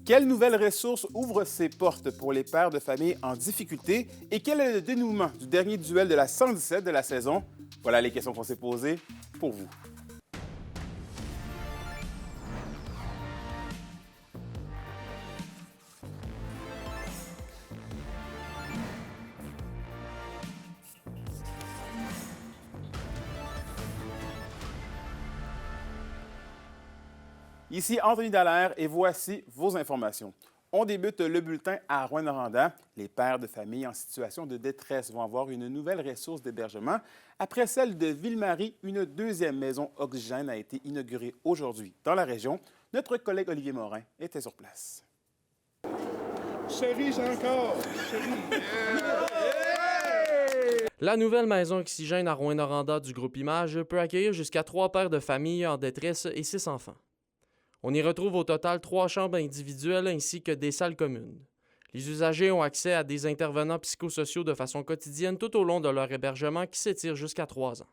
Quelle nouvelle ressource ouvre ses portes pour les pères de famille en difficulté et quel est le dénouement du dernier duel de la 117 de la saison? Voilà les questions qu'on s'est posées pour vous. Ici Anthony Dallaire et voici vos informations. On débute le bulletin à Rouyn-Noranda. Les pères de famille en situation de détresse vont avoir une nouvelle ressource d'hébergement. Après celle de Ville-Marie, une deuxième maison Oxygène a été inaugurée aujourd'hui dans la région. Notre collègue Olivier Morin était sur place. Chérie, j'ai encore! Chérie! La nouvelle maison Oxygène à Rouyn-Noranda du groupe Image peut accueillir jusqu'à 3 pères de famille en détresse et 6 enfants. On y retrouve au total 3 chambres individuelles ainsi que des salles communes. Les usagers ont accès à des intervenants psychosociaux de façon quotidienne tout au long de leur hébergement qui s'étire jusqu'à 3 ans.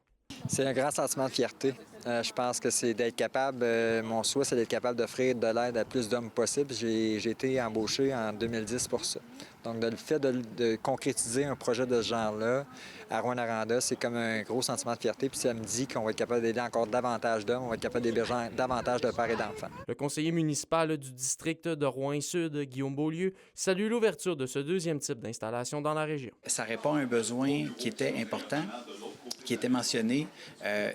C'est un grand sentiment de fierté. Je pense que c'est d'être capable, mon souhait, c'est d'être capable d'offrir de l'aide à plus d'hommes possible. J'ai été embauché en 2010 pour ça. Donc, le fait de concrétiser un projet de ce genre-là à Rouyn-Noranda, c'est comme un gros sentiment de fierté. Puis ça me dit qu'on va être capable d'aider encore davantage d'hommes, on va être capable d'héberger davantage de pères et d'enfants. Le conseiller municipal du district de Rouyn-Sud, Guillaume Beaulieu, salue l'ouverture de ce deuxième type d'installation dans la région. Ça répond à un besoin qui était important, qui était mentionné.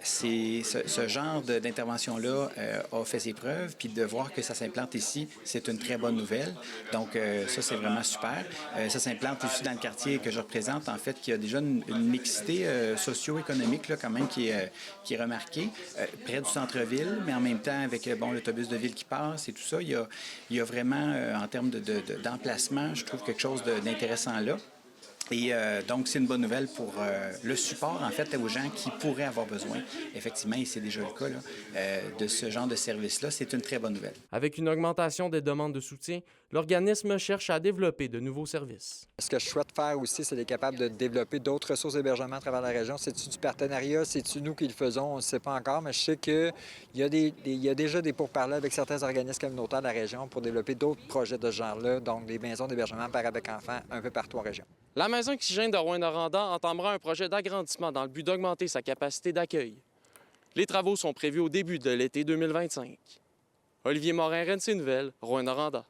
Ce genre d'intervention-là a fait ses preuves, puis de voir que ça s'implante ici, c'est une très bonne nouvelle. Donc, ça, c'est vraiment super. Ça s'implante ici dans le quartier que je représente, en fait, qui a déjà une mixité socio-économique, là, quand même, qui est remarquée, près du centre-ville, mais en même temps, avec l'autobus de ville qui passe et tout ça, il y a vraiment, en termes d'emplacement, je trouve quelque chose d'intéressant là. Et donc, c'est une bonne nouvelle pour le support, en fait, aux gens qui pourraient avoir besoin, effectivement, et c'est déjà le cas, là, de ce genre de service-là. C'est une très bonne nouvelle. Avec une augmentation des demandes de soutien, l'organisme cherche à développer de nouveaux services. Ce que je souhaite faire aussi, c'est d'être capable de développer d'autres ressources d'hébergement à travers la région. C'est-tu du partenariat? C'est-tu nous qui le faisons? On ne sait pas encore, mais je sais qu'il y a déjà des pourparlers avec certains organismes communautaires de la région pour développer d'autres projets de ce genre-là, donc des maisons d'hébergement pères avec enfants un peu partout en région. La maison Oxygène de Rouyn-Noranda entamera un projet d'agrandissement dans le but d'augmenter sa capacité d'accueil. Les travaux sont prévus au début de l'été 2025. Olivier Morin, RNC Nouvelles, Rouyn-Noranda.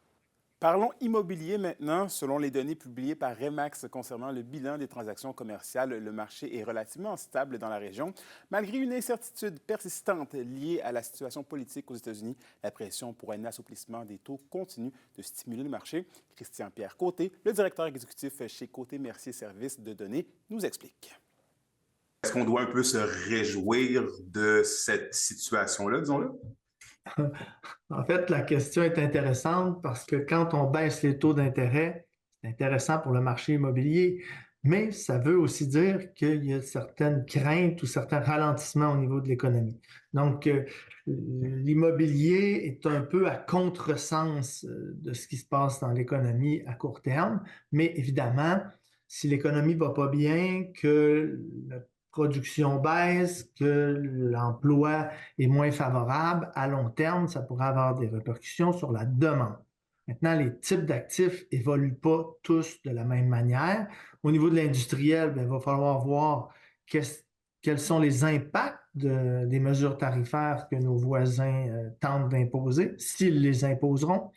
Parlons immobilier maintenant. Selon les données publiées par Remax concernant le bilan des transactions commerciales, le marché est relativement stable dans la région. Malgré une incertitude persistante liée à la situation politique aux États-Unis, la pression pour un assouplissement des taux continue de stimuler le marché. Christian-Pierre Côté, le directeur exécutif chez Côté Mercier Services de données, nous explique. Est-ce qu'on doit un peu se réjouir de cette situation-là, disons-le? En fait, la question est intéressante parce que quand on baisse les taux d'intérêt, c'est intéressant pour le marché immobilier, mais ça veut aussi dire qu'il y a certaines craintes ou certains ralentissements au niveau de l'économie. Donc, l'immobilier est un peu à contresens de ce qui se passe dans l'économie à court terme, mais évidemment, si l'économie ne va pas bien, que la production baisse, que l'emploi est moins favorable, à long terme, ça pourrait avoir des répercussions sur la demande. Maintenant, les types d'actifs évoluent pas tous de la même manière. Au niveau de l'industriel, il va falloir voir quels sont les impacts des mesures tarifaires que nos voisins tentent d'imposer, s'ils les imposeront.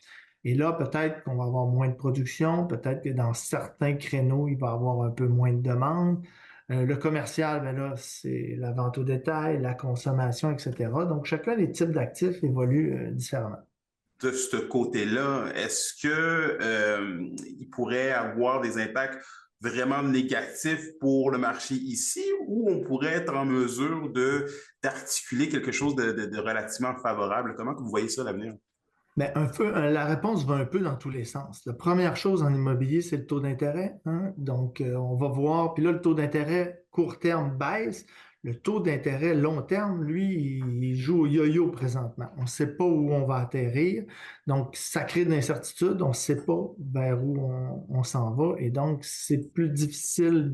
Et là, peut-être qu'on va avoir moins de production, peut-être que dans certains créneaux, il va y avoir un peu moins de demande. Le commercial, bien là, c'est la vente au détail, la consommation, etc. Donc, chacun des types d'actifs évolue différemment. De ce côté-là, est-ce que il pourrait avoir des impacts vraiment négatifs pour le marché ici ou on pourrait être en mesure d'articuler quelque chose de relativement favorable? Comment que vous voyez ça à l'avenir? Bien, la réponse va un peu dans tous les sens. La première chose en immobilier, c'est le taux d'intérêt. Donc, on va voir, puis là, le taux d'intérêt court terme baisse. Le taux d'intérêt long terme, lui, il joue au yo-yo présentement. On ne sait pas où on va atterrir. Donc, ça crée de l'incertitude. On ne sait pas vers où on s'en va. Et donc, c'est plus difficile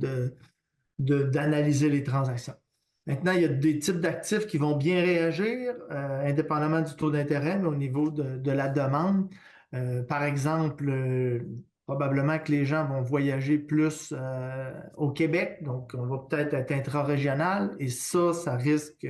d'analyser les transactions. Maintenant, il y a des types d'actifs qui vont bien réagir, indépendamment du taux d'intérêt, mais au niveau de la demande. Par exemple, probablement que les gens vont voyager plus au Québec, donc on va peut-être être intra-régional et ça risque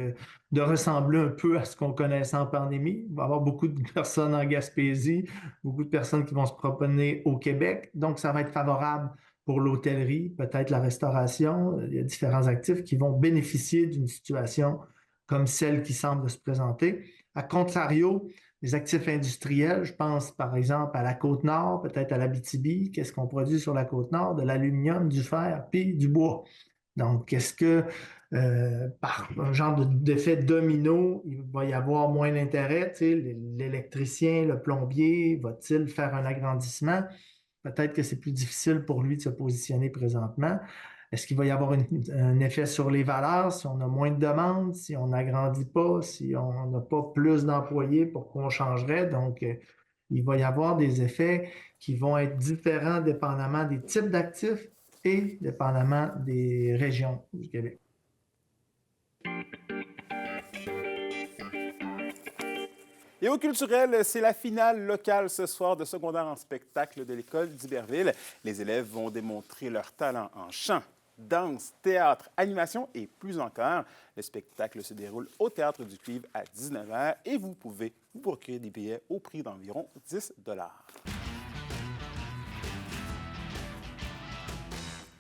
de ressembler un peu à ce qu'on connaissait en pandémie. Il va y avoir beaucoup de personnes en Gaspésie, beaucoup de personnes qui vont se promener au Québec, donc ça va être favorable pour l'hôtellerie, peut-être la restauration. Il y a différents actifs qui vont bénéficier d'une situation comme celle qui semble se présenter. À contrario, les actifs industriels, je pense par exemple à la Côte-Nord, peut-être à l'Abitibi. Qu'est-ce qu'on produit sur la Côte-Nord? De l'aluminium, du fer, puis du bois. Donc, est-ce que par un genre d'effet domino, il va y avoir moins d'intérêt? Tu sais, l'électricien, le plombier, va-t-il faire un agrandissement? Peut-être que c'est plus difficile pour lui de se positionner présentement. Est-ce qu'il va y avoir un effet sur les valeurs si on a moins de demandes, si on n'agrandit pas, si on n'a pas plus d'employés, pourquoi on changerait? Donc, il va y avoir des effets qui vont être différents dépendamment des types d'actifs et dépendamment des régions du Québec. Et au culturel, c'est la finale locale ce soir de secondaire en spectacle de l'école d'Iberville. Les élèves vont démontrer leur talent en chant, danse, théâtre, animation et plus encore. Le spectacle se déroule au Théâtre du Cuivre à 19h et vous pouvez vous procurer des billets au prix d'environ 10 $.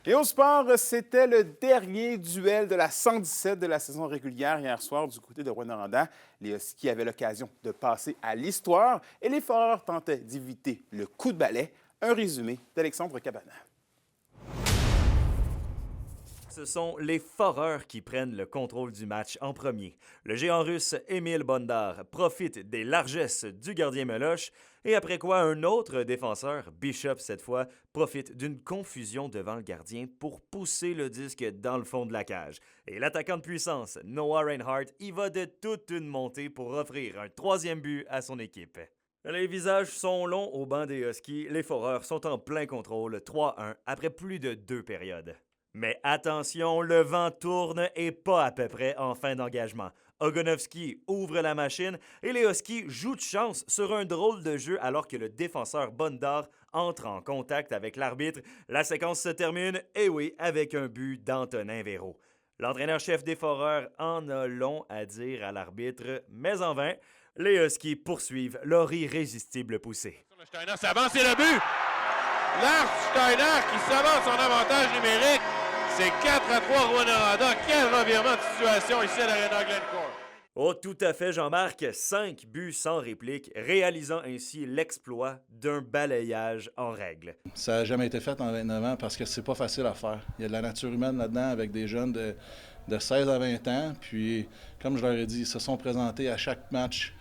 Et au sport, c'était le dernier duel de la 117 de la saison régulière hier soir du côté de Rouyn-Noranda. Les Huskies avaient l'occasion de passer à l'histoire et les Foreurs tentaient d'éviter le coup de balai. Un résumé d'Alexandre Cabana. Ce sont les Foreurs qui prennent le contrôle du match en premier. Le géant russe Émile Bondar profite des largesses du gardien Meloche et après quoi un autre défenseur, Bishop cette fois, profite d'une confusion devant le gardien pour pousser le disque dans le fond de la cage. Et l'attaquant de puissance, Noah Reinhardt, y va de toute une montée pour offrir un troisième but à son équipe. Les visages sont longs au banc des Huskies, les Foreurs sont en plein contrôle, 3-1 après plus de 2 périodes. Mais attention, le vent tourne et pas à peu près en fin d'engagement. Ogonovski ouvre la machine et les Huskies jouent de chance sur un drôle de jeu alors que le défenseur Bondar entre en contact avec l'arbitre. La séquence se termine, et oui, avec un but d'Antonin Véro. L'entraîneur-chef des Foreurs en a long à dire à l'arbitre, mais en vain, les Huskies poursuivent leur irrésistible poussée. Steiner s'avance et le but! Lars Steiner qui s'avance en avantage numérique. C'est 4-3 Rouyn-Noranda. Quel revirement de situation ici à l'Arena Glencore. Oh, tout à fait, Jean-Marc. 5 buts sans réplique, réalisant ainsi l'exploit d'un balayage en règle. Ça n'a jamais été fait en 29 ans parce que c'est pas facile à faire. Il y a de la nature humaine là-dedans avec des jeunes de 16 à 20 ans. Puis, comme je leur ai dit, ils se sont présentés à chaque match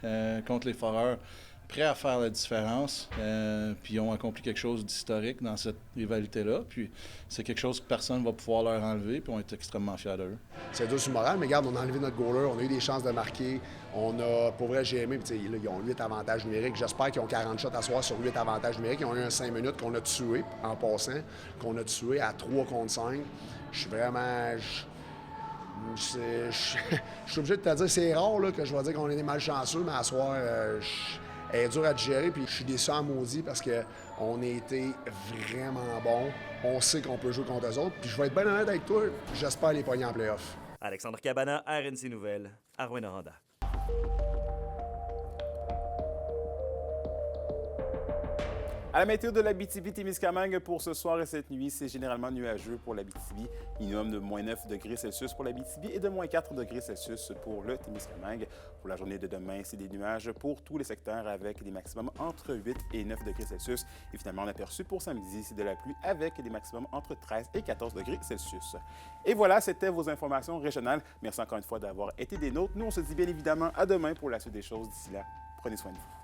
contre les Foreurs, prêts à faire la différence, puis ils ont accompli quelque chose d'historique dans cette rivalité-là. Puis c'est quelque chose que personne ne va pouvoir leur enlever, puis on est extrêmement fiers d'eux. C'est dur sur le moral, mais regarde, on a enlevé notre goaler, on a eu des chances de marquer. On a, pour vrai, j'ai aimé, puis là, ils ont 8 avantages numériques. J'espère qu'ils ont 40 shots à soir sur 8 avantages numériques. Ils ont eu un 5 minutes qu'on a tué, en passant, qu'on a tué à 3 contre 5. Je suis vraiment... Je suis obligé de te dire, c'est rare là, que je vais dire qu'on est des malchanceux, mais à soir, elle est dure à digérer, puis je suis déçu en maudit parce qu'on a été vraiment bons. On sait qu'on peut jouer contre eux autres, puis je vais être bien honnête avec toi, j'espère les pogner en play-off. Alexandre Cabana, RNC Nouvelles, à Rouyn-Noranda. À la météo de l'Abitibi-Témiscamingue pour ce soir et cette nuit, c'est généralement nuageux pour l'Abitibi. Minimum de -9 degrés Celsius pour l'Abitibi et de -4 degrés Celsius pour le Témiscamingue. Pour la journée de demain, c'est des nuages pour tous les secteurs avec des maximums entre 8 et 9 degrés Celsius. Et finalement, on a aperçu pour samedi, c'est de la pluie avec des maximums entre 13 et 14 degrés Celsius. Et voilà, c'était vos informations régionales. Merci encore une fois d'avoir été des nôtres. Nous, on se dit bien évidemment à demain pour la suite des choses. D'ici là, prenez soin de vous.